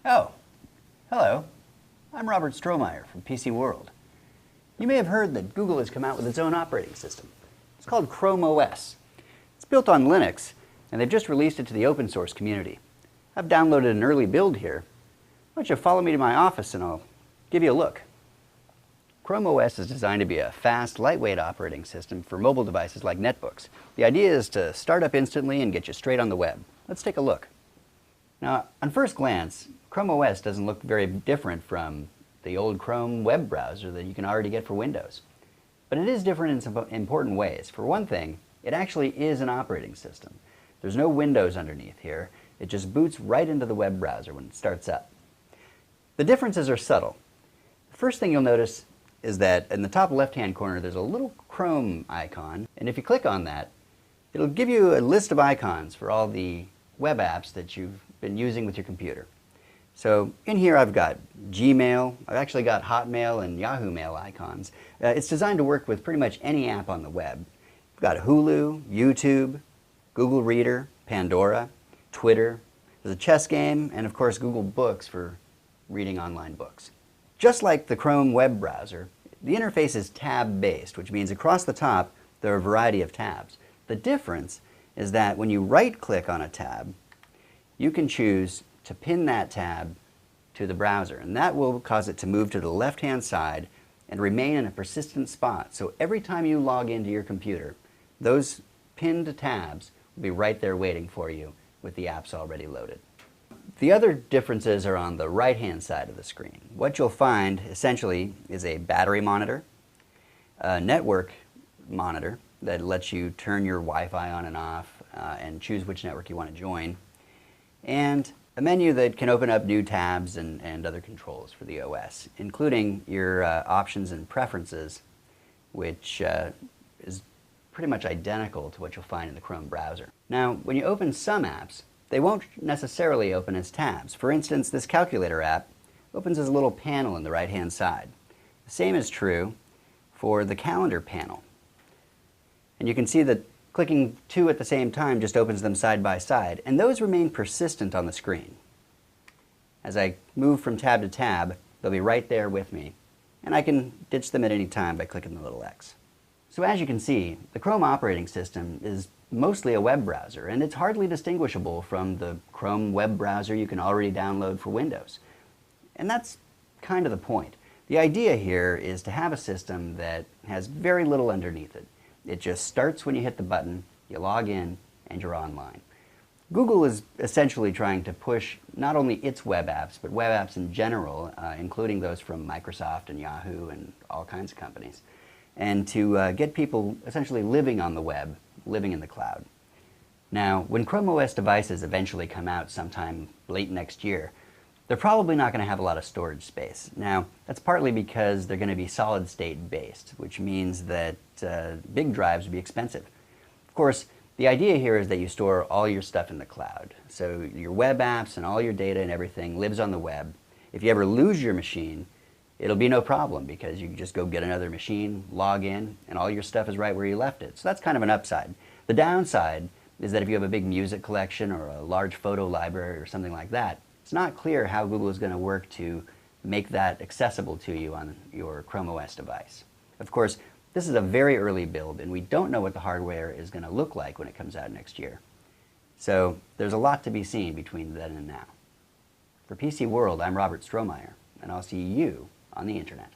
Oh, hello. I'm Robert Strohmeyer from PC World. You may have heard that Google has come out with its own operating system. It's called Chrome OS. It's built on Linux, and they've just released it to the open source community. I've downloaded an early build here. Why don't you follow me to my office and I'll give you a look. Chrome OS is designed to be a fast, lightweight operating system for mobile devices like netbooks. The idea is to start up instantly and get you straight on the web. Let's take a look. Now, on first glance, Chrome OS doesn't look very different from the old Chrome web browser that you can already get for Windows. But it is different in some important ways. For one thing, it actually is an operating system. There's no Windows underneath here. It just boots right into the web browser when it starts up. The differences are subtle. The first thing you'll notice is that in the top left-hand corner there's a little Chrome icon, and if you click on that, it'll give you a list of icons for all the web apps that you've been using with your computer. So in here I've got Gmail, I've actually got Hotmail and Yahoo Mail icons. It's designed to work with pretty much any app on the web. We've got Hulu, YouTube, Google Reader, Pandora, Twitter, there's a chess game, and of course Google Books for reading online books. Just like the Chrome web browser, the interface is tab-based, which means across the top there are a variety of tabs. The difference is that when you right-click on a tab, you can choose to pin that tab to the browser, and that will cause it to move to the left-hand side and remain in a persistent spot. So every time you log into your computer, those pinned tabs will be right there waiting for you with the apps already loaded. The other differences are on the right-hand side of the screen. What you'll find essentially is a battery monitor, a network monitor that lets you turn your Wi-Fi on and off and choose which network you want to join, and a menu that can open up new tabs and other controls for the OS, including your options and preferences, which is pretty much identical to what you'll find in the Chrome browser. Now, when you open some apps, they won't necessarily open as tabs. For instance, this calculator app opens as a little panel on the right-hand side. The same is true for the calendar panel. And you can see that clicking two at the same time just opens them side by side, and those remain persistent on the screen. As I move from tab to tab, they'll be right there with me, and I can ditch them at any time by clicking the little X. So as you can see, the Chrome operating system is mostly a web browser, and it's hardly distinguishable from the Chrome web browser you can already download for Windows. And that's kind of the point. The idea here is to have a system that has very little underneath it. It just starts when you hit the button, you log in, and you're online. Google is essentially trying to push not only its web apps, but web apps in general, including those from Microsoft and Yahoo and all kinds of companies, and to get people essentially living on the web, living in the cloud. Now, when Chrome OS devices eventually come out sometime late next year, they're probably not going to have a lot of storage space. Now, that's partly because they're going to be solid-state based, which means that big drives would be expensive. Of course, the idea here is that you store all your stuff in the cloud. So your web apps and all your data and everything lives on the web. If you ever lose your machine, it'll be no problem because you can just go get another machine, log in, and all your stuff is right where you left it. So that's kind of an upside. The downside is that if you have a big music collection or a large photo library or something like that, it's not clear how Google is going to work to make that accessible to you on your Chrome OS device. Of course, this is a very early build, and we don't know what the hardware is going to look like when it comes out next year. So there's a lot to be seen between then and now. For PC World, I'm Robert Strohmeyer, and I'll see you on the internet.